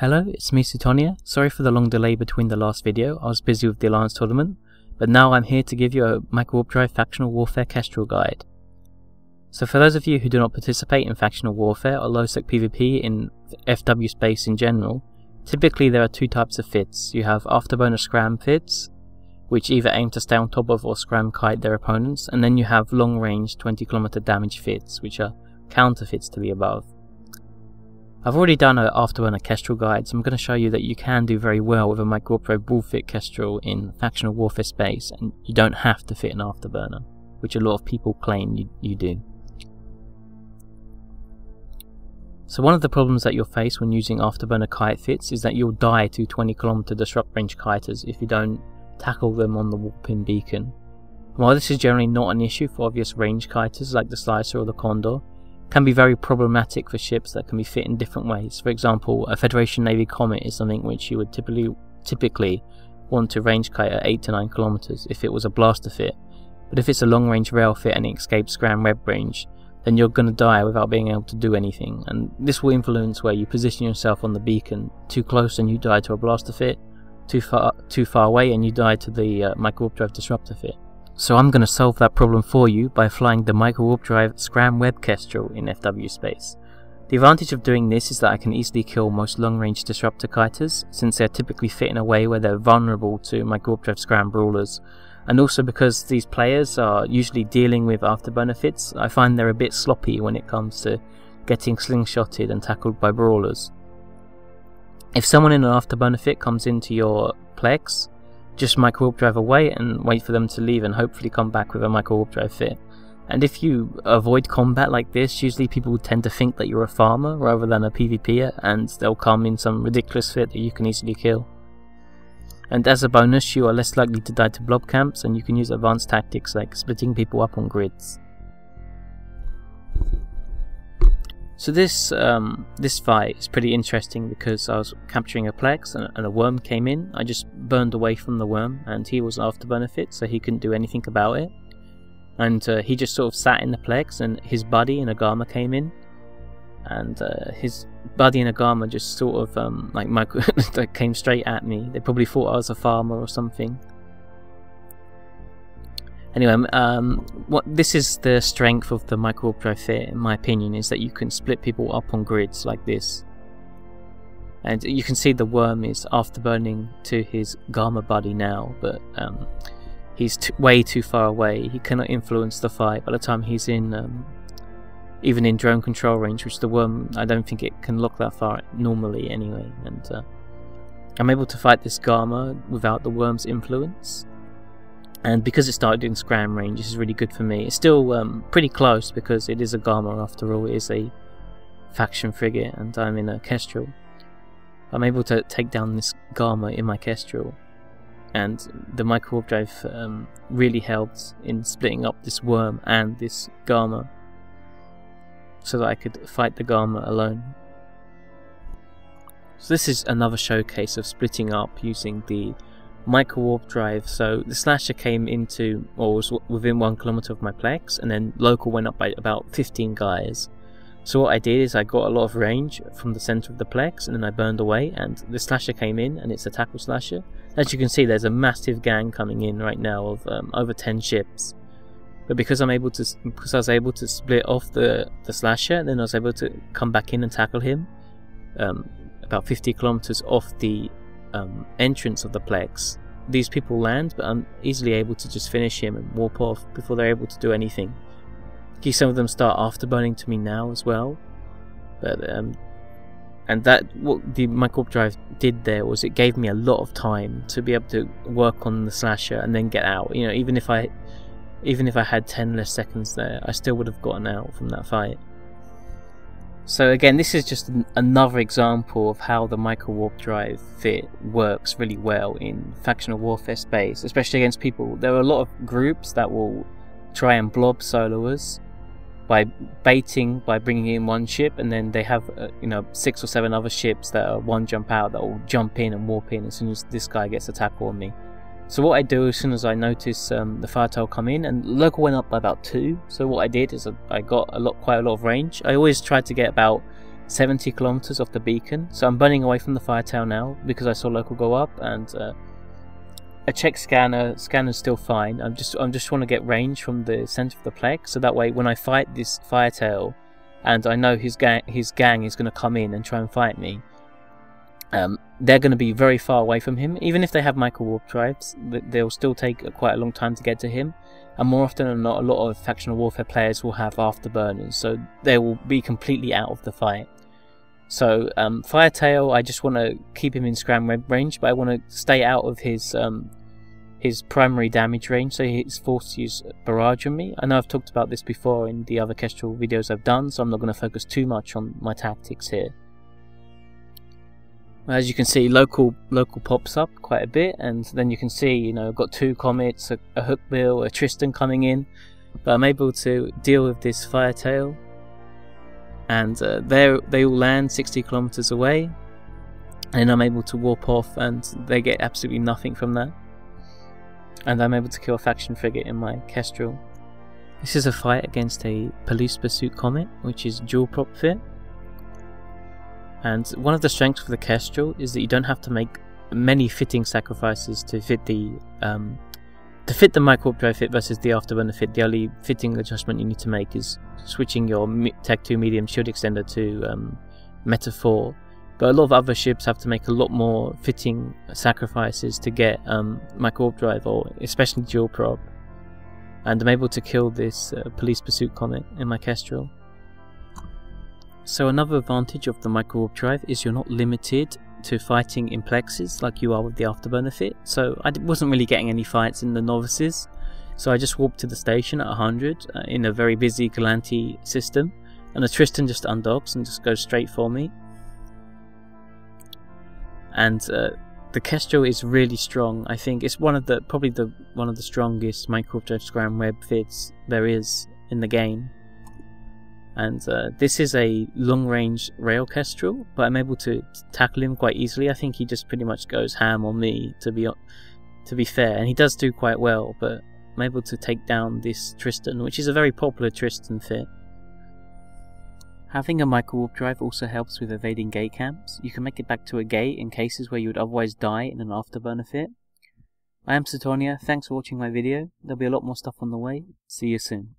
Hello, it's me Sutonia. Sorry for the long delay between the last video. I was busy with the Alliance tournament, but now I'm here to give you a Microwarpdrive Factional Warfare Kestrel guide. So for those of you who do not participate in Factional Warfare or low-sec PvP in FW space in general, typically there are two types of fits. You have afterburner scram fits, which either aim to stay on top of or scram kite their opponents, and then you have long-range 20km damage fits, which are counter fits to the above. I've already done an afterburner Kestrel guide, so I'm going to show you that you can do very well with a Microwarpdrive bullfit Kestrel in Factional Warfare space, and you don't have to fit an afterburner, which a lot of people claim you do. So one of the problems that you'll face when using afterburner kite fits is that you'll die to 20km disrupt range kiters if you don't tackle them on the warp-in beacon. While this is generally not an issue for obvious range kiters like the Slicer or the Condor, can be very problematic for ships that can be fit in different ways. For example, a Federation Navy Comet is something which you would typically want to range kite at 8 to 9 kilometers if it was a blaster fit, but if it's a long range rail fit and it escapes scram web range, then you're going to die without being able to do anything, and this will influence where you position yourself on the beacon. Too close and you die to a blaster fit, too far away and you die to the Microwarpdrive disruptor fit. So I'm going to solve that problem for you by flying the Microwarpdrive Scram Web Kestrel in FW space. The advantage of doing this is that I can easily kill most long-range disruptor kiters, since they're typically fit in a way where they're vulnerable to Microwarpdrive Scram brawlers, and also because these players are usually dealing with afterburner fits, I find they're a bit sloppy when it comes to getting slingshotted and tackled by brawlers. If someone in an afterburner fit comes into your Plex, just Microwarpdrive away and wait for them to leave and hopefully come back with a Microwarpdrive fit. And if you avoid combat like this, usually people tend to think that you're a farmer rather than a PvPer, and they'll come in some ridiculous fit that you can easily kill. And as a bonus, you are less likely to die to blob camps, and you can use advanced tactics like splitting people up on grids. So this fight is pretty interesting because I was capturing a Plex and a worm came in. I just burned away from the worm, and he was afterburner fit, so he couldn't do anything about it. And he just sort of sat in the Plex, and his buddy in a Gamma came in, and his buddy in a Gamma just sort of like came straight at me. They probably thought I was a farmer or something. Anyway, this is the strength of the Microwarpdrive fit, in my opinion, is that you can split people up on grids like this. And you can see the worm is afterburning to his Gamma buddy now, but he's way too far away. He cannot influence the fight by the time he's in, even in drone control range, which the worm, I don't think it can look that far normally anyway. And I'm able to fight this Gamma without the worm's influence. And because it started in scram range, this is really good for me. It's still pretty close because it is a Gamma after all. It is a faction frigate and I'm in a Kestrel. I'm able to take down this Gamma in my Kestrel, and the Microwarpdrive really helped in splitting up this worm and this Gamma so that I could fight the Gamma alone. So this is another showcase of splitting up using the Microwarpdrive. So the Slasher came into, or was within 1 kilometer of my Plex, and then local went up by about 15 guys. So what I did is I got a lot of range from the center of the Plex, and then I burned away, and the Slasher came in, and it's a tackle Slasher. As you can see, there's a massive gang coming in right now of over 10 ships. But because I was able to split off the Slasher, then I was able to come back in and tackle him about 50 kilometers off the entrance of the Plex. These people land, but I'm easily able to just finish him and warp off before they're able to do anything. Some of them start afterburning to me now as well, but and that, what the Microwarpdrive did there was it gave me a lot of time to be able to work on the Slasher and then get out. You know, even if I had 10 less seconds there, I still would have gotten out from that fight. So again, this is just another example of how the Microwarpdrive fit works really well in Factional Warfare space, especially against people. There are a lot of groups that will try and blob soloers by baiting, by bringing in one ship, and then they have 6 or 7 other ships that are one jump out that will jump in and warp in as soon as this guy gets a tackle on me. So what I do as soon as I notice the fire tail come in, and local went up by about 2, so what I did is I got quite a lot of range. I always try to get about 70 kilometers off the beacon. So I'm burning away from the firetail now because I saw local go up, and a check scanner's still fine. I'm just want to get range from the center of the plague, so that way when I fight this firetail and I know his gang is going to come in and try and fight me, they're going to be very far away from him. Even if they have Microwarpdrives, they'll still take quite a long time to get to him, and more often than not, a lot of Factional Warfare players will have afterburners, so they will be completely out of the fight. So firetail, I just want to keep him in Scrambler range, but I want to stay out of his primary damage range, so he's forced to use barrage on me. I know I've talked about this before in the other Kestrel videos I've done, so I'm not going to focus too much on my tactics here. As you can see, local pops up quite a bit, and then you can see, you know, I've got 2 comets, a hookbill, a Tristan coming in, but I'm able to deal with this firetail, and they all land 60 kilometers away, and I'm able to warp off, and they get absolutely nothing from that, and I'm able to kill a faction frigate in my Kestrel. This is a fight against a police pursuit comet, which is dual prop fit. And one of the strengths of the Kestrel is that you don't have to make many fitting sacrifices to fit the Microwarpdrive fit versus the afterburner fit. The only fitting adjustment you need to make is switching your Tech 2 medium shield extender to Meta 4. But a lot of other ships have to make a lot more fitting sacrifices to get Microwarpdrive, or especially dual prop. And I'm able to kill this police pursuit comet in my Kestrel. So another advantage of the Microwarpdrive is you're not limited to fighting in plexes like you are with the afterburner fit. So I wasn't really getting any fights in the novices, so I just warped to the station at 100 in a very busy Galanti system, and the Tristan just undocks and just goes straight for me. And the Kestrel is really strong. I think it's probably one of the strongest Microwarpdrive scram web fits there is in the game. And this is a long-range rail Kestrel, but I'm able to tackle him quite easily. I think he just pretty much goes ham on me, to be fair, and he does do quite well, but I'm able to take down this Tristan, which is a very popular Tristan fit. Having a Microwarpdrive also helps with evading gate camps. You can make it back to a gate in cases where you would otherwise die in an afterburner fit. I am Satonia, thanks for watching my video. There'll be a lot more stuff on the way. See you soon.